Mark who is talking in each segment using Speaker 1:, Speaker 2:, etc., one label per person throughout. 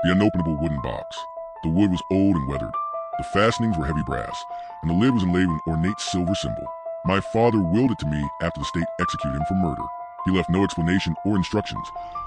Speaker 1: The unopenable wooden box. The wood was old and weathered. The fastenings were heavy brass, and the lid was inlaid with an ornate silver symbol. My father willed it to me after the state executed him for murder. He left no explanation or instructions,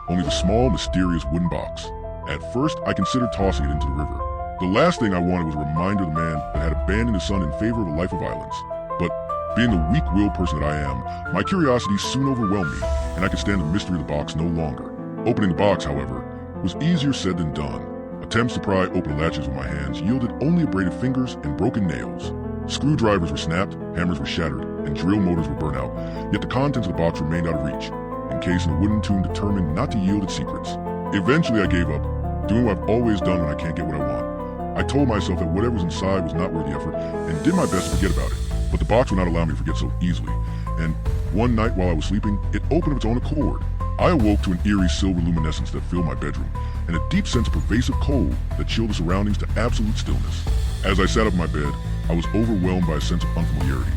Speaker 1: only the small, mysterious wooden box. At first, I considered tossing it into the river. The last thing I wanted was a reminder of the man that had abandoned his son in favor of a life of violence. But being the weak-willed person that I am, my curiosity soon overwhelmed me, and I could stand the mystery of the box no longer. Opening the box, however, was easier said than done. Attempts to pry open the latches with my hands yielded only abraded fingers and broken nails. Screwdrivers were snapped, hammers were shattered, and drill motors were burnt out, yet the contents of the box remained out of reach, encased in a wooden tomb determined not to yield its secrets. Eventually I gave up, doing what I've always done when I can't get what I want. I told myself that whatever was inside was not worth the effort, and did my best to forget about it. But the box would not allow me to forget so easily, and one night while I was sleeping, it opened of its own accord. I awoke to an eerie silver luminescence that filled my bedroom, and a deep sense of pervasive cold that chilled the surroundings to absolute stillness. As I sat up in my bed, I was overwhelmed by a sense of unfamiliarity,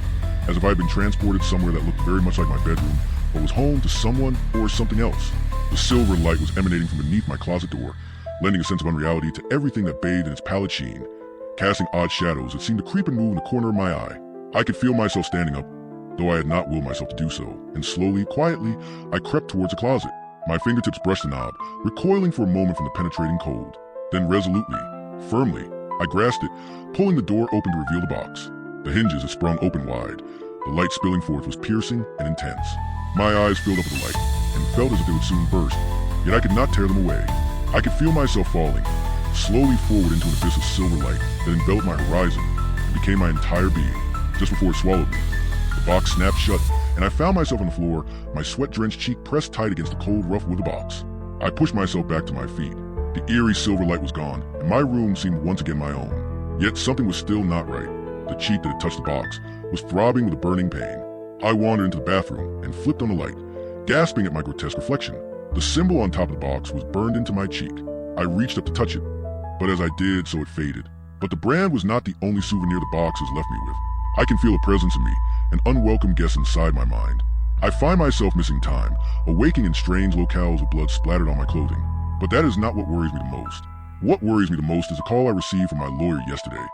Speaker 1: as if I had been transported somewhere that looked very much like my bedroom, or was home to someone or something else. The silver light was emanating from beneath my closet door, lending a sense of unreality to everything that bathed in its pallid sheen, casting odd shadows that seemed to creep and move in the corner of my eye. I could feel myself standing up, though I had not willed myself to do so, and slowly, quietly, I crept towards the closet. My fingertips brushed the knob, recoiling for a moment from the penetrating cold. Then resolutely, firmly, I grasped it, pulling the door open to reveal the box. The hinges had sprung open wide. The light spilling forth was piercing and intense. My eyes filled up with the light, and felt as if they would soon burst, yet I could not tear them away. I could feel myself falling, slowly forward into an abyss of silver light that enveloped my horizon and became my entire being, just before it swallowed me. The box snapped shut, and I found myself on the floor, my sweat-drenched cheek pressed tight against the cold, rough wood of the box. I pushed myself back to my feet. The eerie silver light was gone, and my room seemed once again my own. Yet something was still not right. The cheek that had touched the box was throbbing with a burning pain. I wandered into the bathroom and flipped on the light, gasping at my grotesque reflection. The symbol on top of the box was burned into my cheek. I reached up to touch it, but as I did so it faded. But the brand was not the only souvenir the box has left me with. I can feel a presence in me, an unwelcome guest inside my mind. I find myself missing time, awaking in strange locales with blood splattered on my clothing. But that is not what worries me the most. What worries me the most is a call I received from my lawyer yesterday,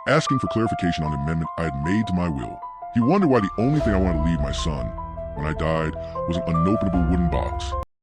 Speaker 1: asking for clarification on the amendment I had made to my will. He wondered why the only thing I wanted to leave my son, when I died, was an unopenable wooden box.